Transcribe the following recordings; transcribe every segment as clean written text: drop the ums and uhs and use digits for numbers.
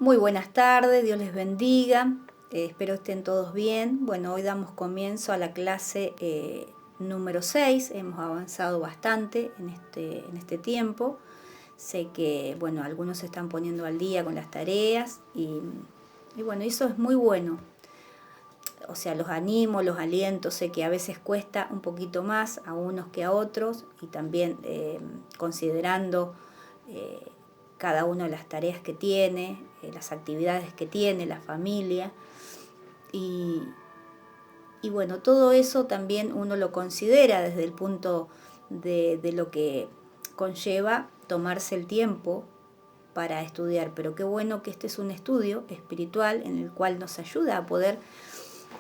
Muy buenas tardes, Dios les bendiga, espero estén todos bien. Bueno, hoy damos comienzo a la clase número 6, hemos avanzado bastante en este tiempo. Sé que, bueno, algunos se están poniendo al día con las tareas y bueno, eso es muy bueno. O sea, los animo, los aliento, sé que a veces cuesta un poquito más a unos que a otros y también considerando cada uno las tareas que tiene, las actividades que tiene, la familia y bueno, todo eso también uno lo considera desde el punto de lo que conlleva tomarse el tiempo para estudiar, pero qué bueno que este es un estudio espiritual en el cual nos ayuda a poder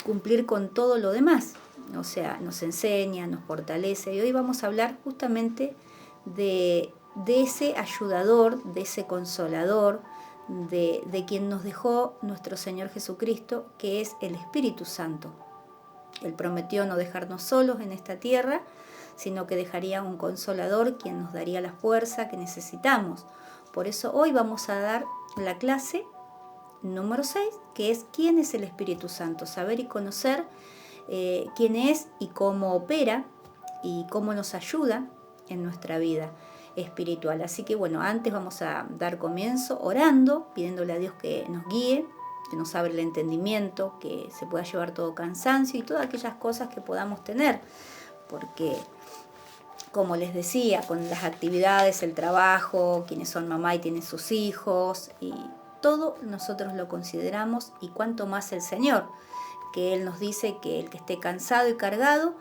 cumplir con todo lo demás, o sea, nos enseña, nos fortalece y hoy vamos a hablar justamente de ese ayudador, de ese consolador, de quien nos dejó nuestro Señor Jesucristo, que es el Espíritu Santo. Él prometió no dejarnos solos en esta tierra, sino que dejaría un consolador quien nos daría la fuerza que necesitamos. Por eso hoy vamos a dar la clase número 6, que es ¿quién es el Espíritu Santo? Saber y conocer quién es y cómo opera y cómo nos ayuda en nuestra vida espiritual. Así que bueno, antes vamos a dar comienzo orando, pidiéndole a Dios que nos guíe, que nos abra el entendimiento, que se pueda llevar todo cansancio y todas aquellas cosas que podamos tener, porque como les decía, con las actividades, el trabajo, quienes son mamá y tienen sus hijos, y todo nosotros lo consideramos, y cuanto más el Señor, que Él nos dice que el que esté cansado y cargado,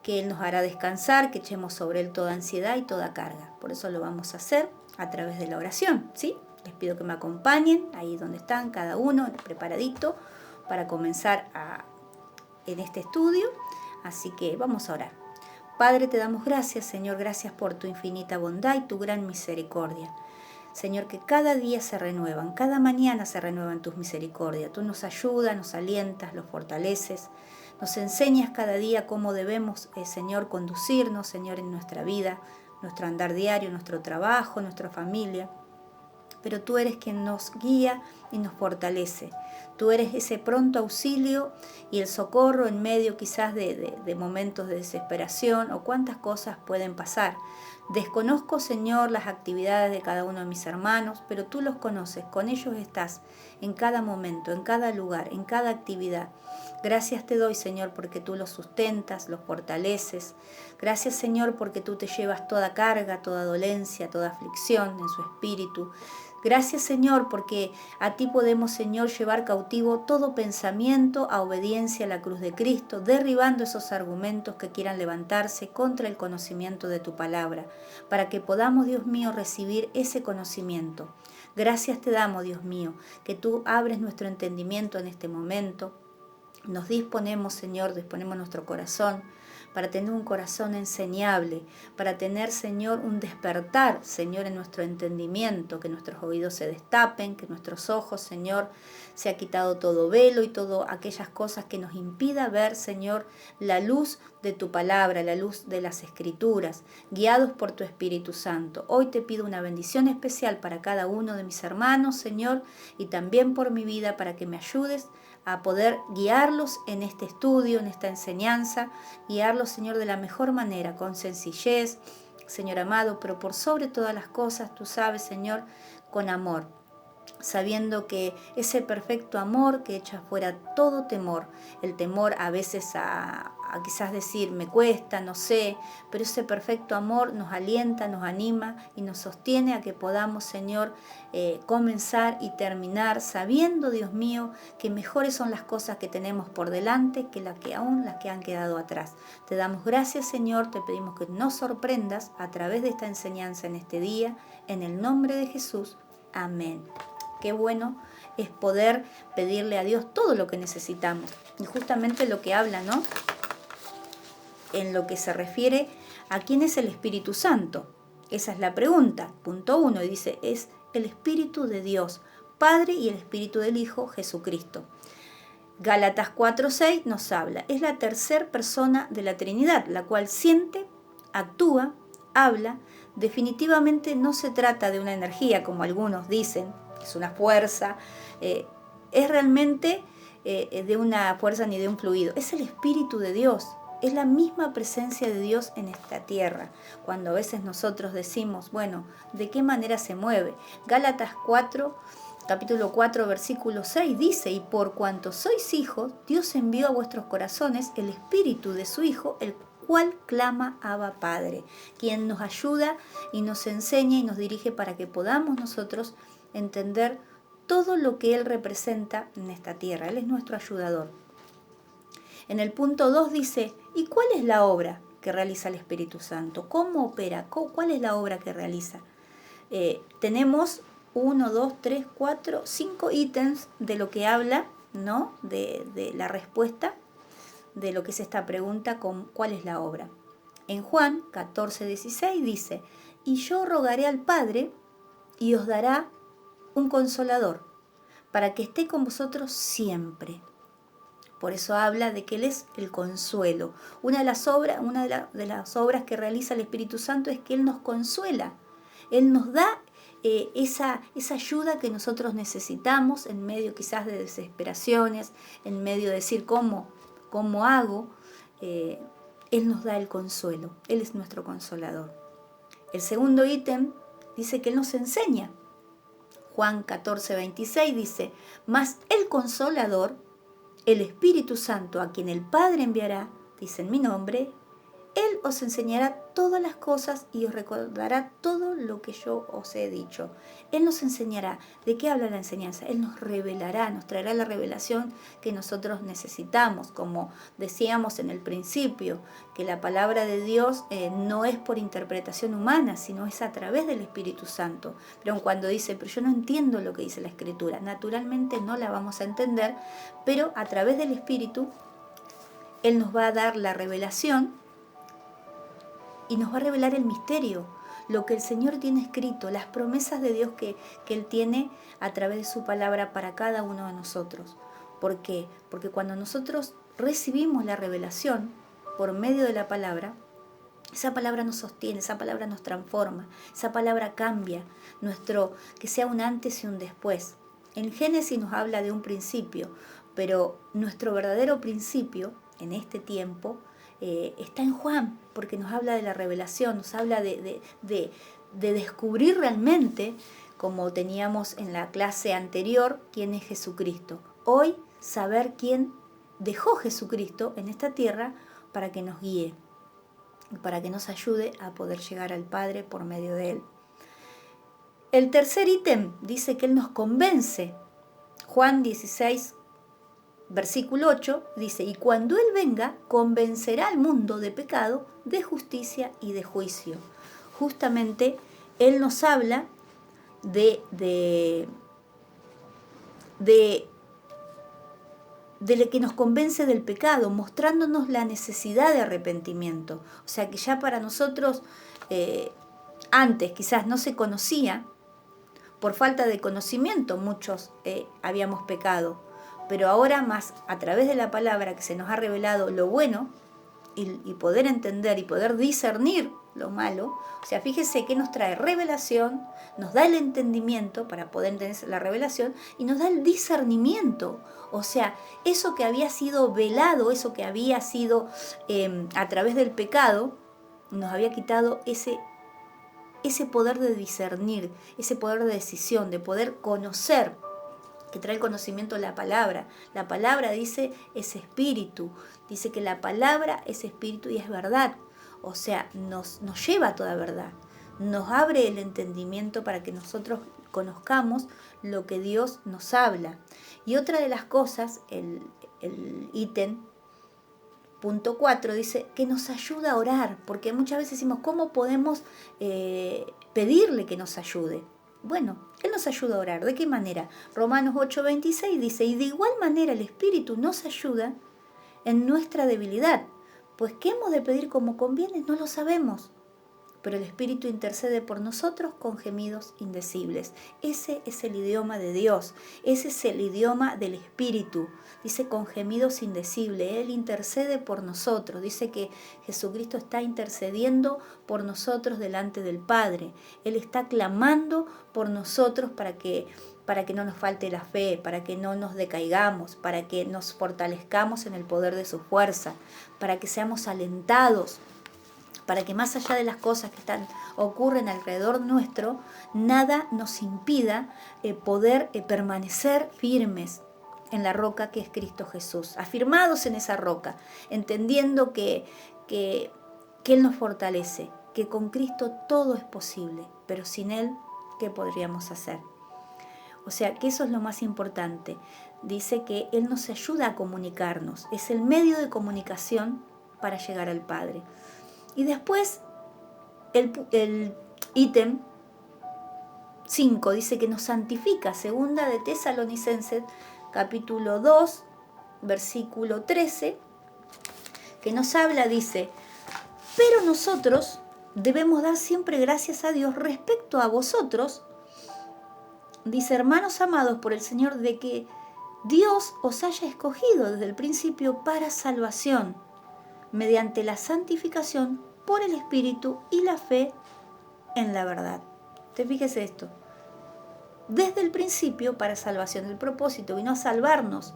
que Él nos hará descansar, que echemos sobre Él toda ansiedad y toda carga. Por eso lo vamos a hacer a través de la oración, ¿sí? Les pido que me acompañen ahí donde están cada uno, preparadito, para comenzar en este estudio. Así que vamos a orar. Padre, te damos gracias, Señor, gracias por tu infinita bondad y tu gran misericordia. Señor, que cada día se renuevan, cada mañana se renuevan tus misericordias. Tú nos ayudas, nos alientas, los fortaleces, nos enseñas cada día cómo debemos, Señor, conducirnos, Señor, en nuestra vida, nuestro andar diario, nuestro trabajo, nuestra familia. Pero tú eres quien nos guía y nos fortalece. Tú eres ese pronto auxilio y el socorro en medio quizás de momentos de desesperación o cuántas cosas pueden pasar. Desconozco, Señor, las actividades de cada uno de mis hermanos, pero tú los conoces, con ellos estás en cada momento, en cada lugar, en cada actividad. Gracias te doy, Señor, porque tú los sustentas, los fortaleces. Gracias, Señor, porque tú te llevas toda carga, toda dolencia, toda aflicción en su espíritu. Gracias, Señor, porque a ti podemos, Señor, llevar cautivo todo pensamiento a obediencia a la cruz de Cristo, derribando esos argumentos que quieran levantarse contra el conocimiento de tu palabra, para que podamos, Dios mío, recibir ese conocimiento. Gracias te damos, Dios mío, que tú abres nuestro entendimiento en este momento. Nos disponemos, Señor, disponemos nuestro corazón para tener un corazón enseñable, para tener, Señor, un despertar, Señor, en nuestro entendimiento, que nuestros oídos se destapen, que nuestros ojos, Señor, se ha quitado todo velo y todas aquellas cosas que nos impida ver, Señor, la luz de tu palabra, la luz de las Escrituras, guiados por tu Espíritu Santo. Hoy te pido una bendición especial para cada uno de mis hermanos, Señor, y también por mi vida, para que me ayudes a poder guiarlos en este estudio, en esta enseñanza, guiarlos, Señor, de la mejor manera, con sencillez, Señor amado, pero por sobre todas las cosas, tú sabes, Señor, con amor, sabiendo que ese perfecto amor que echa fuera todo temor, el temor a veces a quizás decir me cuesta, no sé, pero ese perfecto amor nos alienta, nos anima y nos sostiene a que podamos, Señor, comenzar y terminar sabiendo, Dios mío, que mejores son las cosas que tenemos por delante que las que han quedado atrás. Te damos gracias, Señor, te pedimos que nos sorprendas a través de esta enseñanza en este día, en el nombre de Jesús. Amén. Qué bueno es poder pedirle a Dios todo lo que necesitamos. Y justamente lo que habla, ¿no? En lo que se refiere a quién es el Espíritu Santo. Esa es la pregunta. Punto 1. Y dice, es el Espíritu de Dios, Padre, y el Espíritu del Hijo, Jesucristo. Gálatas 4:6 nos habla. Es la tercera persona de la Trinidad, la cual siente, actúa, habla. Definitivamente no se trata de una energía, como algunos dicen, es una fuerza, es realmente de una fuerza ni de un fluido, es el Espíritu de Dios. Es la misma presencia de Dios en esta tierra. Cuando a veces nosotros decimos, bueno, ¿de qué manera se mueve? Gálatas 4, capítulo 4, versículo 6 dice, y por cuanto sois hijos, Dios envió a vuestros corazones el Espíritu de su Hijo, el cual clama Abba Padre, quien nos ayuda y nos enseña y nos dirige para que podamos nosotros entender todo lo que Él representa en esta tierra. Él es nuestro ayudador. En el punto 2 dice, ¿y cuál es la obra que realiza el Espíritu Santo? ¿Cómo opera? ¿Cuál es la obra que realiza? Tenemos 1, 2, 3, 4, 5 ítems de lo que habla, ¿no? De la respuesta de lo que es esta pregunta con ¿cuál es la obra? En Juan 14, 16 dice, y yo rogaré al Padre y os dará un consolador para que esté con vosotros siempre. Por eso habla de que Él es el consuelo. Una de las obras que realiza el Espíritu Santo es que Él nos consuela. Él nos da esa ayuda que nosotros necesitamos en medio quizás de desesperaciones, en medio de decir cómo hago. Él nos da el consuelo. Él es nuestro consolador. El segundo ítem dice que Él nos enseña. Juan 14, 26 dice, mas el consolador, el Espíritu Santo, a quien el Padre enviará, dice en mi nombre, Él os enseñará todas las cosas y os recordará todo lo que yo os he dicho. Él nos enseñará. ¿De qué habla la enseñanza? Él nos revelará, nos traerá la revelación que nosotros necesitamos. Como decíamos en el principio, que la palabra de Dios no es por interpretación humana, sino es a través del Espíritu Santo. Pero cuando dice, pero yo no entiendo lo que dice la Escritura, naturalmente no la vamos a entender, pero a través del Espíritu, Él nos va a dar la revelación y nos va a revelar el misterio, lo que el Señor tiene escrito, las promesas de Dios que Él tiene a través de su palabra para cada uno de nosotros. ¿Por qué? Porque cuando nosotros recibimos la revelación por medio de la palabra, esa palabra nos sostiene, esa palabra nos transforma, esa palabra cambia que sea un antes y un después. En Génesis nos habla de un principio, pero nuestro verdadero principio en este tiempo está en Juan, porque nos habla de la revelación, nos habla de descubrir realmente, como teníamos en la clase anterior, quién es Jesucristo. Hoy saber quién dejó Jesucristo en esta tierra para que nos guíe, para que nos ayude a poder llegar al Padre por medio de Él. El tercer ítem dice que Él nos convence. Juan 16, versículo 8 dice, y cuando Él venga, convencerá al mundo de pecado, de justicia y de juicio. Justamente Él nos habla de lo que nos convence del pecado, mostrándonos la necesidad de arrepentimiento. O sea que ya para nosotros, antes quizás no se conocía, por falta de conocimiento muchos habíamos pecado, pero ahora más a través de la palabra que se nos ha revelado lo bueno y poder entender y poder discernir lo malo, o sea, fíjese que nos trae revelación, nos da el entendimiento para poder entender la revelación y nos da el discernimiento, o sea, eso que había sido velado, eso que había sido a través del pecado, nos había quitado ese poder de discernir, ese poder de decisión, de poder conocer, que trae el conocimiento de la palabra. La palabra dice es espíritu, dice que la palabra es espíritu y es verdad. O sea, nos lleva a toda verdad, nos abre el entendimiento para que nosotros conozcamos lo que Dios nos habla. Y otra de las cosas, el ítem punto 4 dice que nos ayuda a orar, porque muchas veces decimos, ¿cómo podemos pedirle que nos ayude? Bueno, Él nos ayuda a orar. ¿De qué manera? Romanos 8:26 dice, y de igual manera el Espíritu nos ayuda en nuestra debilidad, pues ¿qué hemos de pedir como conviene? No lo sabemos, pero el Espíritu intercede por nosotros con gemidos indecibles. Ese es el idioma de Dios, ese es el idioma del Espíritu. Dice con gemidos indecibles, Él intercede por nosotros. Dice que Jesucristo está intercediendo por nosotros delante del Padre. Él está clamando por nosotros para que para que no nos falte la fe, para que no nos decaigamos, para que nos fortalezcamos en el poder de su fuerza, para que seamos alentados, para que más allá de las cosas que ocurren alrededor nuestro, nada nos impida poder permanecer firmes en la roca que es Cristo Jesús, afirmados en esa roca, entendiendo que Él nos fortalece, que con Cristo todo es posible, pero sin Él, ¿qué podríamos hacer? O sea, que eso es lo más importante. Dice que Él nos ayuda a comunicarnos, es el medio de comunicación para llegar al Padre. Y después el ítem 5 dice que nos santifica, segunda de Tesalonicenses, capítulo 2, versículo 13, que nos habla, dice, pero nosotros debemos dar siempre gracias a Dios respecto a vosotros, dice, hermanos amados por el Señor, de que Dios os haya escogido desde el principio para salvación, mediante la santificación por el Espíritu y la fe en la verdad. Te fíjese esto. Desde el principio para salvación. El propósito vino a salvarnos,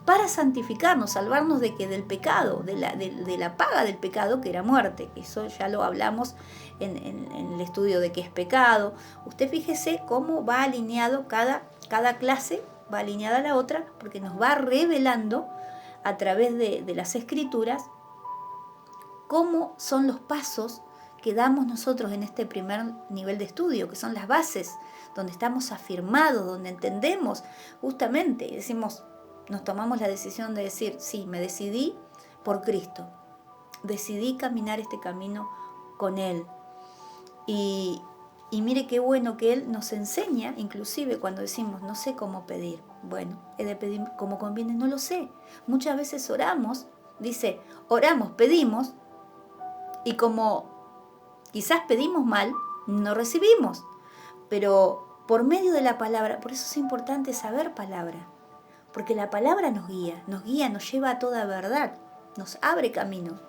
para santificarnos, salvarnos de que del pecado, de la paga del pecado, que era muerte. Eso ya lo hablamos en el estudio de qué es pecado. Usted fíjese cómo va alineado cada clase, va alineada a la otra, porque nos va revelando a través de las Escrituras cómo son los pasos que damos nosotros en este primer nivel de estudio, que son las bases, donde estamos afirmados, donde entendemos justamente, y decimos, nos tomamos la decisión de decir, sí, me decidí por Cristo, decidí caminar este camino con Él. Y mire qué bueno que Él nos enseña, inclusive cuando decimos, no sé cómo pedir. Bueno, he de pedir como conviene, no lo sé. Muchas veces oramos, dice, oramos, pedimos, y como quizás pedimos mal, no recibimos. Pero por medio de la palabra, por eso es importante saber palabra, porque la palabra nos guía, nos lleva a toda verdad, nos abre camino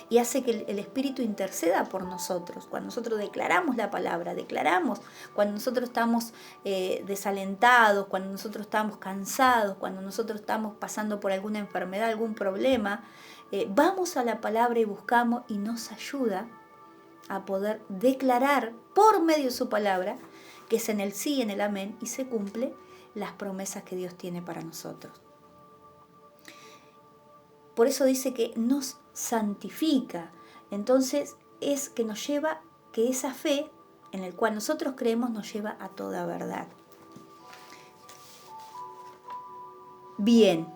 y hace que el Espíritu interceda por nosotros. Cuando nosotros declaramos la palabra, cuando nosotros estamos desalentados, cuando nosotros estamos cansados, cuando nosotros estamos pasando por alguna enfermedad, algún problema, vamos a la palabra y buscamos y nos ayuda a poder declarar por medio de su palabra, que es en el sí y en el amén, y se cumple las promesas que Dios tiene para nosotros. Por eso dice que nos santifica. Entonces es que nos lleva, que esa fe en el cual nosotros creemos nos lleva a toda verdad. Bien,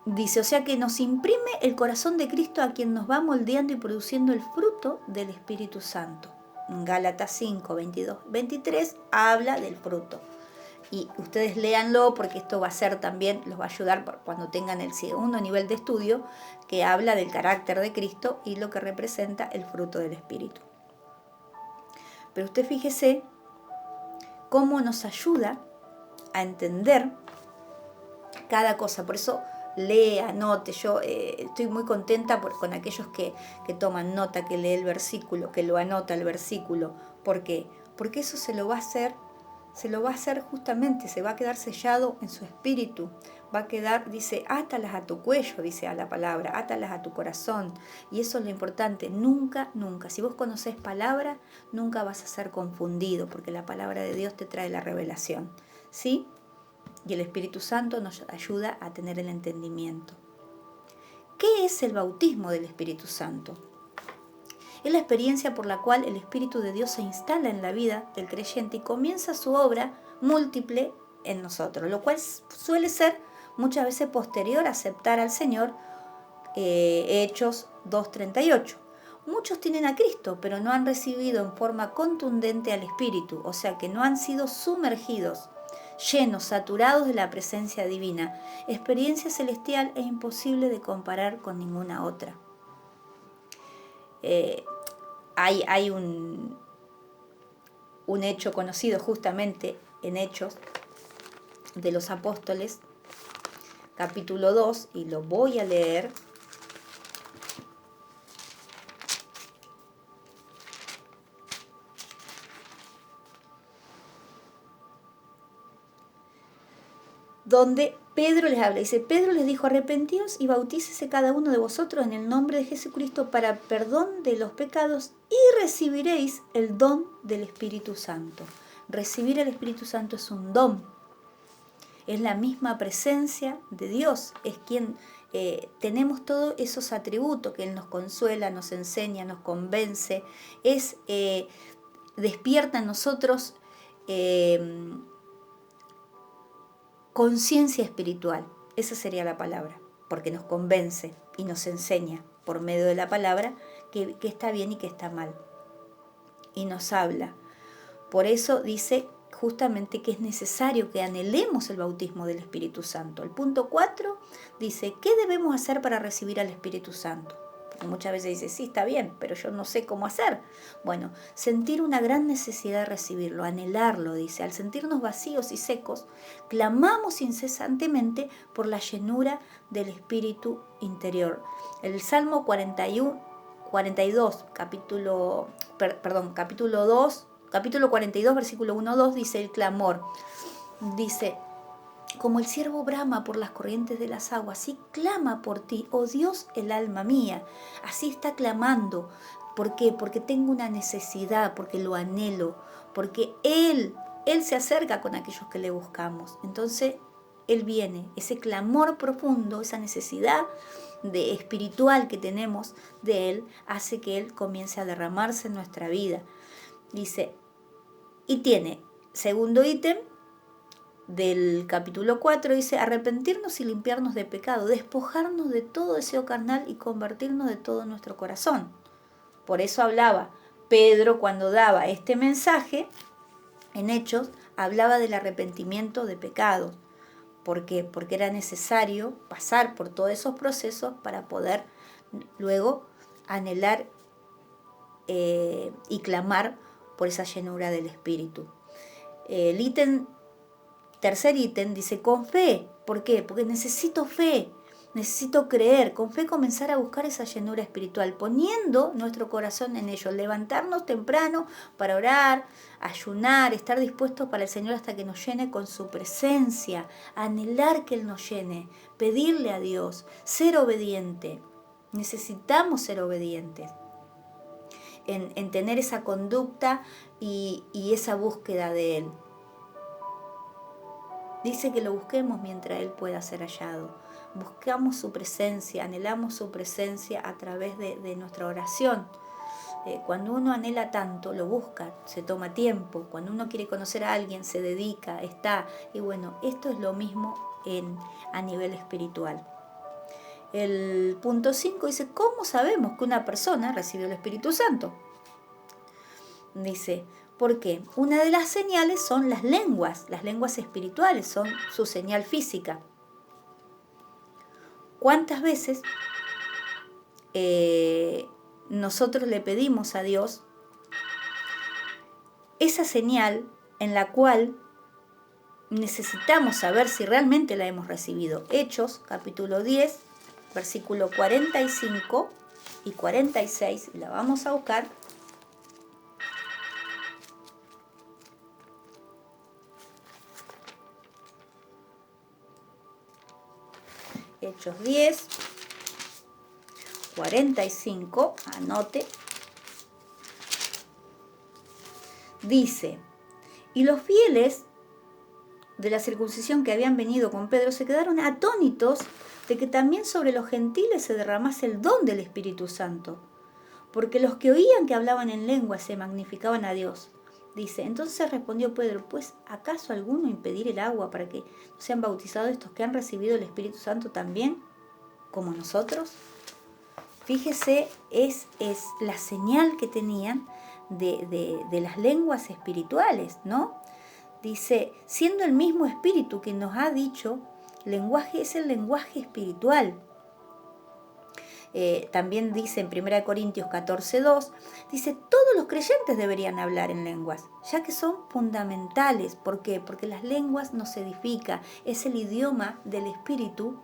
dice, o sea que nos imprime el corazón de Cristo, a quien nos va moldeando y produciendo el fruto del Espíritu Santo. En Gálatas 5, 22, 23 habla del fruto. Y ustedes léanlo porque esto va a ser también, los va a ayudar cuando tengan el segundo nivel de estudio, que habla del carácter de Cristo y lo que representa el fruto del Espíritu. Pero usted fíjese cómo nos ayuda a entender cada cosa. Por eso lee, anote. Yo estoy muy contenta con aquellos que toman nota, que lee el versículo, que lo anota el versículo. ¿Por qué? Porque eso se lo va a hacer justamente, se va a quedar sellado en su espíritu, va a quedar, dice, átalas a tu cuello, dice a la palabra, átalas a tu corazón, y eso es lo importante, nunca, si vos conocés palabra, nunca vas a ser confundido, porque la palabra de Dios te trae la revelación, ¿sí? Y el Espíritu Santo nos ayuda a tener el entendimiento. ¿Qué es el bautismo del Espíritu Santo? Es la experiencia por la cual el Espíritu de Dios se instala en la vida del creyente y comienza su obra múltiple en nosotros, lo cual suele ser muchas veces posterior a aceptar al Señor, Hechos 2:38. Muchos tienen a Cristo, pero no han recibido en forma contundente al Espíritu, o sea que no han sido sumergidos, llenos, saturados de la presencia divina, experiencia celestial e imposible de comparar con ninguna otra. Hay un hecho conocido justamente en Hechos de los Apóstoles, capítulo 2, y lo voy a leer. donde Pedro les habla. Dice, Pedro les dijo, arrepentíos y bautícese cada uno de vosotros en el nombre de Jesucristo para perdón de los pecados y recibiréis el don del Espíritu Santo. Recibir el Espíritu Santo es un don. Es la misma presencia de Dios. Es quien tenemos todos esos atributos, que Él nos consuela, nos enseña, nos convence. Despierta en nosotros conciencia espiritual, esa sería la palabra, porque nos convence y nos enseña por medio de la palabra que está bien y que está mal. Y nos habla. Por eso dice justamente que es necesario que anhelemos el bautismo del Espíritu Santo. El punto 4 dice, ¿qué debemos hacer para recibir al Espíritu Santo? Porque muchas veces dice, sí, está bien, pero yo no sé cómo hacer. Bueno, sentir una gran necesidad de recibirlo, anhelarlo, dice. Al sentirnos vacíos y secos, clamamos incesantemente por la llenura del Espíritu interior. El Salmo 42, capítulo 42, versículo 1-2, dice el clamor. Dice, como el ciervo brama por las corrientes de las aguas, así clama por ti, oh Dios, el alma mía. Así está clamando. ¿Por qué? Porque tengo una necesidad, porque lo anhelo, porque Él se acerca con aquellos que le buscamos. Entonces, Él viene, ese clamor profundo, esa necesidad espiritual que tenemos de Él, hace que Él comience a derramarse en nuestra vida. Dice, y tiene, segundo ítem del capítulo 4, dice, arrepentirnos y limpiarnos de pecado, despojarnos de todo deseo carnal y convertirnos de todo nuestro corazón. Por eso hablaba Pedro cuando daba este mensaje, en Hechos, hablaba del arrepentimiento de pecados. ¿Por qué? Porque era necesario pasar por todos esos procesos para poder luego anhelar y clamar por esa llenura del Espíritu. El tercer ítem dice con fe. ¿Por qué? Porque necesito fe, necesito creer, con fe comenzar a buscar esa llenura espiritual, poniendo nuestro corazón en ello, levantarnos temprano para orar, ayunar, estar dispuestos para el Señor hasta que nos llene con su presencia, anhelar que Él nos llene, pedirle a Dios, ser obediente. Necesitamos ser obedientes. En tener esa conducta y esa búsqueda de Él. Dice que lo busquemos mientras Él pueda ser hallado. Buscamos su presencia, anhelamos su presencia a través de nuestra oración. Cuando uno anhela tanto, lo busca, se toma tiempo. Cuando uno quiere conocer a alguien, se dedica, está. Y bueno, esto es lo mismo a nivel espiritual. El punto 5 dice, ¿cómo sabemos que una persona recibió el Espíritu Santo? Dice, ¿por qué? Una de las señales son las lenguas espirituales, son su señal física. ¿Cuántas veces nosotros le pedimos a Dios esa señal en la cual necesitamos saber si realmente la hemos recibido? Hechos, capítulo 10, versículo 45 y 46, la vamos a buscar. Hechos 10, 45, anote. Dice, y los fieles de la circuncisión que habían venido con Pedro se quedaron atónitos de que también sobre los gentiles se derramase el don del Espíritu Santo, porque los que oían que hablaban en lengua se magnificaban a Dios. Dice, entonces respondió Pedro, pues ¿acaso alguno impedir el agua para que sean bautizados estos que han recibido el Espíritu Santo también, como nosotros? Fíjese, es la señal que tenían de las lenguas espirituales, ¿no? Dice, siendo el mismo Espíritu que nos ha dicho, lenguaje es el lenguaje espiritual. También dice en 1 Corintios 14:2, dice, todos los creyentes deberían hablar en lenguas, ya que son fundamentales. ¿Por qué? Porque las lenguas nos edifican, es el idioma del Espíritu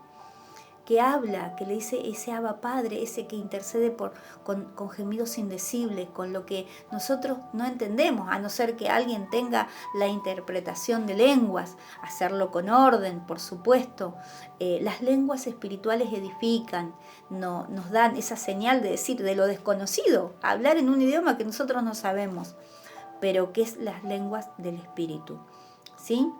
que habla, que le dice ese Abba Padre, ese que intercede con gemidos indecibles, con lo que nosotros no entendemos, a no ser que alguien tenga la interpretación de lenguas, hacerlo con orden, por supuesto. Las lenguas espirituales edifican, nos dan esa señal de decir de lo desconocido, hablar en un idioma que nosotros no sabemos, pero que es las lenguas del Espíritu, ¿sí?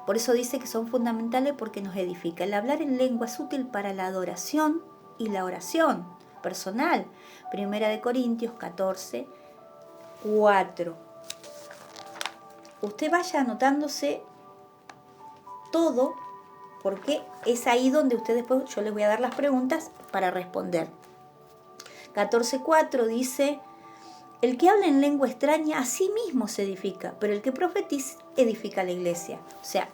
Por eso dice que son fundamentales porque nos edifica. El hablar en lengua es útil para la adoración y la oración personal. Primera de Corintios 14, 4. Usted vaya anotándose todo porque es ahí donde usted después, yo les voy a dar las preguntas para responder. 14.4 dice, el que habla en lengua extraña a sí mismo se edifica, pero el que profetiza edifica a la iglesia. O sea,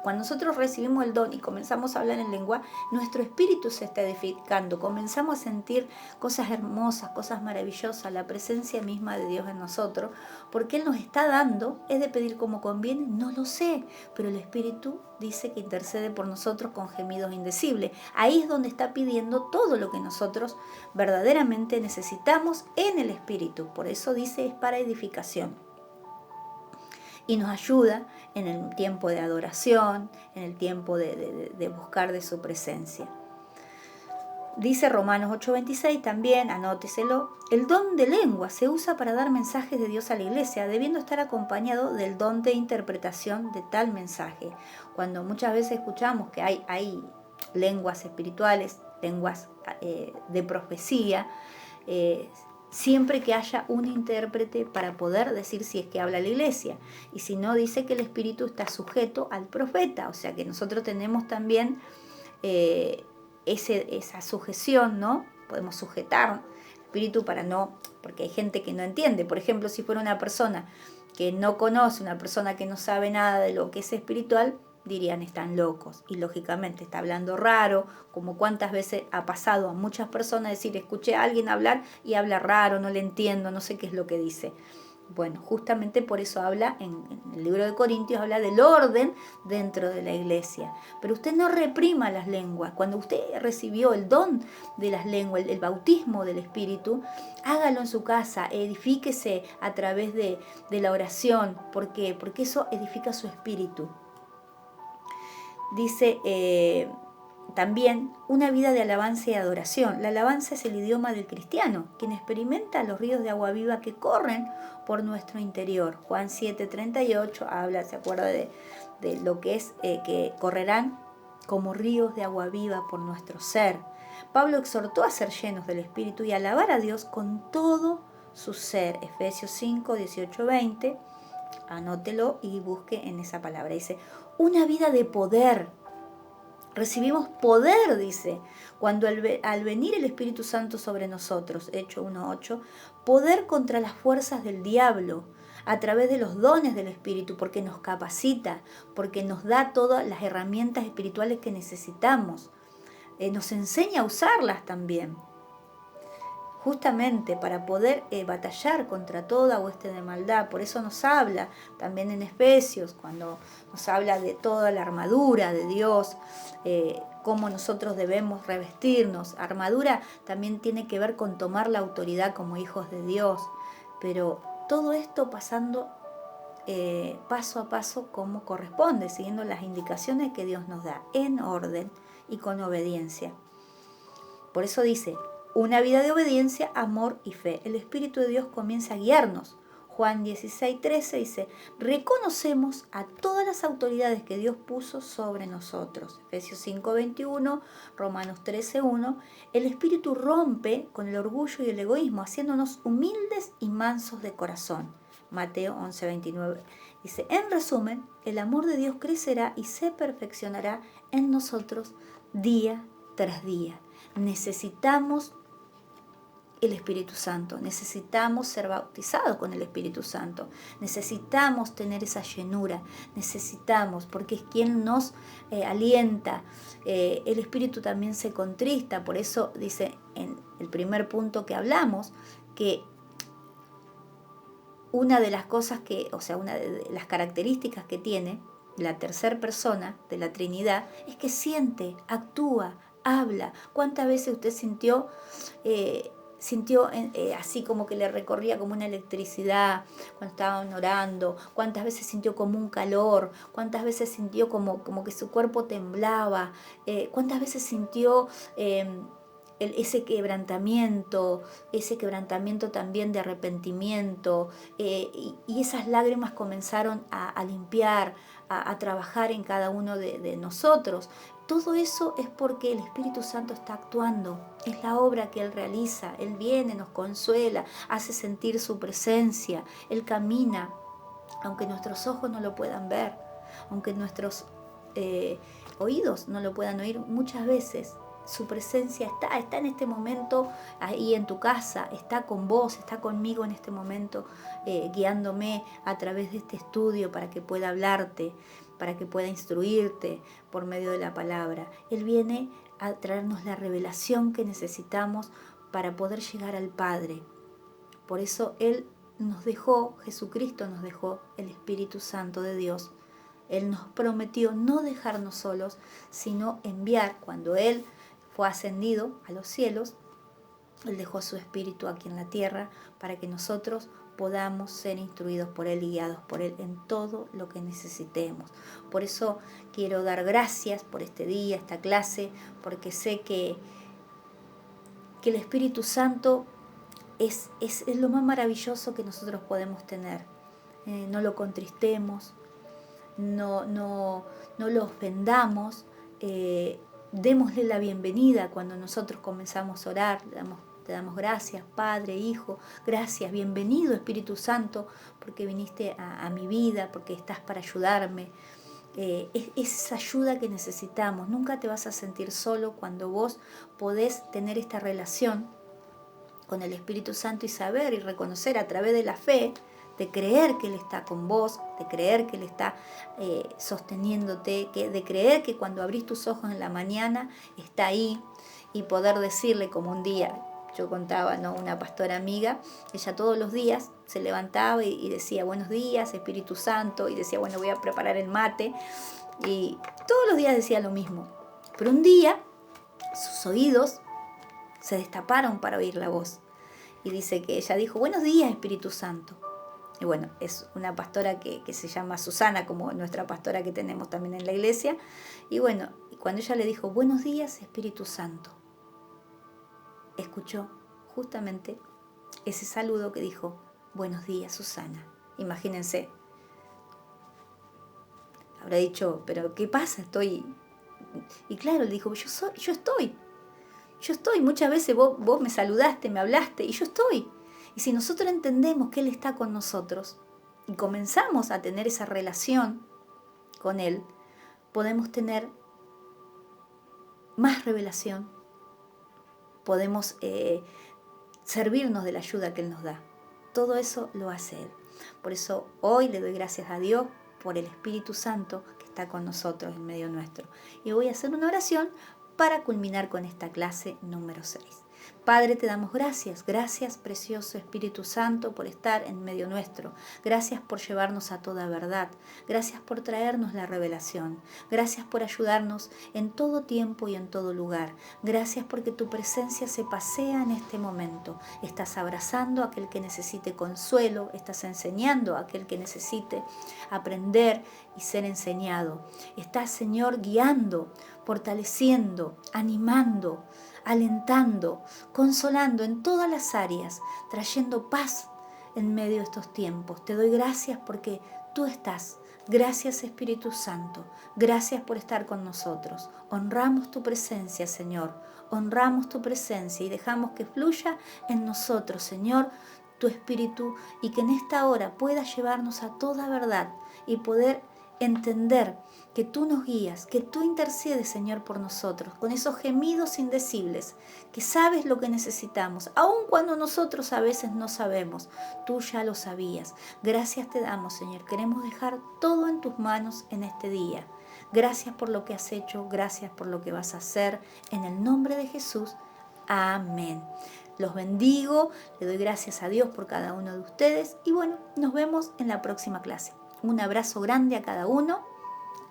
cuando nosotros recibimos el don y comenzamos a hablar en lengua, nuestro espíritu se está edificando, comenzamos a sentir cosas hermosas, cosas maravillosas, la presencia misma de Dios en nosotros, porque Él nos está dando, es de pedir como conviene, no lo sé, pero el Espíritu dice que intercede por nosotros con gemidos indecibles. Ahí es donde está pidiendo todo lo que nosotros verdaderamente necesitamos en el Espíritu, por eso dice es para edificación. Y nos ayuda en el tiempo de adoración, en el tiempo de buscar de su presencia. Dice Romanos 8:26 también, anóteselo, el don de lengua se usa para dar mensajes de Dios a la iglesia, debiendo estar acompañado del don de interpretación de tal mensaje. Cuando muchas veces escuchamos que hay lenguas espirituales, lenguas de profecía, siempre que haya un intérprete para poder decir si es que habla la iglesia. Y si no, dice que el espíritu está sujeto al profeta. O sea que nosotros tenemos también esa sujeción, ¿no? Podemos sujetar el espíritu para no, porque hay gente que no entiende. Por ejemplo, si fuera una persona que no conoce, una persona que no sabe nada de lo que es espiritual, dirían están locos, y lógicamente está hablando raro, como cuántas veces ha pasado a muchas personas decir, escuché a alguien hablar y habla raro, no le entiendo, no sé qué es lo que dice. Bueno, justamente por eso habla, en el libro de Corintios, habla del orden dentro de la iglesia. Pero usted no reprima las lenguas. Cuando usted recibió el don de las lenguas, el bautismo del Espíritu, hágalo en su casa, edifíquese a través de la oración. ¿Por qué? Porque eso edifica su espíritu. Dice también una vida de alabanza y adoración. La alabanza es el idioma del cristiano, quien experimenta los ríos de agua viva que corren por nuestro interior. Juan 7:38 habla, se acuerda de lo que es que correrán como ríos de agua viva por nuestro ser. Pablo exhortó a ser llenos del Espíritu y alabar a Dios con todo su ser. Efesios 5:18-20. Anótelo y busque en esa palabra. Dice, una vida de poder. Recibimos poder, dice, cuando al venir el Espíritu Santo sobre nosotros, Hechos 1:8, poder contra las fuerzas del diablo, a través de los dones del Espíritu, porque nos capacita, porque nos da todas las herramientas espirituales que necesitamos. Nos enseña a usarlas también, justamente para poder batallar contra toda hueste de maldad. Por eso nos habla también en Efesios, cuando nos habla de toda la armadura de Dios, cómo nosotros debemos revestirnos. Armadura también tiene que ver con tomar la autoridad como hijos de Dios, pero todo esto pasando paso a paso como corresponde, siguiendo las indicaciones que Dios nos da, en orden y con obediencia. Por eso dice, una vida de obediencia, amor y fe. El Espíritu de Dios comienza a guiarnos. Juan 16:13 dice, reconocemos a todas las autoridades que Dios puso sobre nosotros. Efesios 5:21, Romanos 13:1. El Espíritu rompe con el orgullo y el egoísmo, haciéndonos humildes y mansos de corazón. Mateo 11:29. Dice, en resumen, el amor de Dios crecerá y se perfeccionará en nosotros día tras día. Necesitamos el Espíritu Santo, necesitamos ser bautizados con el Espíritu Santo, necesitamos tener esa llenura, necesitamos, porque es quien nos alienta. El Espíritu también se contrista, por eso dice en el primer punto que hablamos, que una de las cosas que, o sea, una de las características que tiene la tercera persona de la Trinidad, es que siente, actúa, habla. ¿Cuántas veces usted sintió así como que le recorría como una electricidad cuando estaban orando? ¿Cuántas veces sintió como un calor? ¿Cuántas veces sintió como que su cuerpo temblaba? ¿Cuántas veces sintió ese quebrantamiento también de arrepentimiento? Y esas lágrimas comenzaron a limpiar, a trabajar en cada uno de nosotros. Todo eso es porque el Espíritu Santo está actuando, es la obra que Él realiza. Él viene, nos consuela, hace sentir su presencia, Él camina, aunque nuestros ojos no lo puedan ver, aunque nuestros oídos no lo puedan oír. Muchas veces su presencia está en este momento ahí en tu casa, está con vos, está conmigo en este momento, guiándome a través de este estudio para que pueda hablarte, para que pueda instruirte por medio de la palabra. Él viene a traernos la revelación que necesitamos para poder llegar al Padre. Por eso Él nos dejó, Jesucristo nos dejó el Espíritu Santo de Dios. Él nos prometió no dejarnos solos, sino enviar. Cuando Él fue ascendido a los cielos, Él dejó su Espíritu aquí en la tierra para que nosotros podamos ser instruidos por Él y guiados por Él en todo lo que necesitemos. Por eso quiero dar gracias por este día, esta clase, porque sé que el Espíritu Santo es lo más maravilloso que nosotros podemos tener. No lo contristemos, no lo ofendamos, démosle la bienvenida cuando nosotros comenzamos a orar. Te damos gracias, Padre, Hijo, gracias, bienvenido Espíritu Santo, porque viniste a mi vida, porque estás para ayudarme. Es esa ayuda que necesitamos. Nunca te vas a sentir solo cuando vos podés tener esta relación con el Espíritu Santo y saber y reconocer a través de la fe, de creer que Él está con vos, de creer que Él está sosteniéndote, de creer que cuando abrís tus ojos en la mañana está ahí, y poder decirle, como un día yo contaba, ¿no?, una pastora amiga, ella todos los días se levantaba y decía buenos días Espíritu Santo, y decía bueno, voy a preparar el mate, y todos los días decía lo mismo, pero un día sus oídos se destaparon para oír la voz, y dice que ella dijo buenos días Espíritu Santo. Y bueno, es una pastora que se llama Susana, como nuestra pastora que tenemos también en la iglesia. Y bueno, cuando ella le dijo buenos días Espíritu Santo, escuchó justamente ese saludo que dijo buenos días Susana. Imagínense, habrá dicho, pero ¿qué pasa? Estoy... Y claro, le dijo, yo estoy, muchas veces vos me saludaste, me hablaste, y yo estoy. Y si nosotros entendemos que Él está con nosotros y comenzamos a tener esa relación con Él, podemos tener más revelación, podemos servirnos de la ayuda que Él nos da. Todo eso lo hace Él. Por eso hoy le doy gracias a Dios por el Espíritu Santo que está con nosotros en medio nuestro. Y voy a hacer una oración para culminar con esta clase número 6. Padre, te damos gracias, gracias precioso Espíritu Santo por estar en medio nuestro, gracias por llevarnos a toda verdad, gracias por traernos la revelación, gracias por ayudarnos en todo tiempo y en todo lugar, gracias porque tu presencia se pasea en este momento, estás abrazando a aquel que necesite consuelo, estás enseñando a aquel que necesite aprender y ser enseñado, estás Señor guiando, fortaleciendo, animando, alentando, consolando en todas las áreas, trayendo paz en medio de estos tiempos. Te doy gracias porque tú estás. Gracias Espíritu Santo, gracias por estar con nosotros. Honramos tu presencia, Señor, honramos tu presencia y dejamos que fluya en nosotros, Señor, tu Espíritu, y que en esta hora pueda llevarnos a toda verdad y poder entender que tú nos guías, que tú intercedes, Señor, por nosotros, con esos gemidos indecibles, que sabes lo que necesitamos, aun cuando nosotros a veces no sabemos, tú ya lo sabías. Gracias te damos, Señor, queremos dejar todo en tus manos en este día. Gracias por lo que has hecho, gracias por lo que vas a hacer, en el nombre de Jesús. Amén. Los bendigo, le doy gracias a Dios por cada uno de ustedes y bueno, nos vemos en la próxima clase. Un abrazo grande a cada uno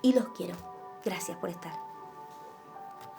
y los quiero. Gracias por estar.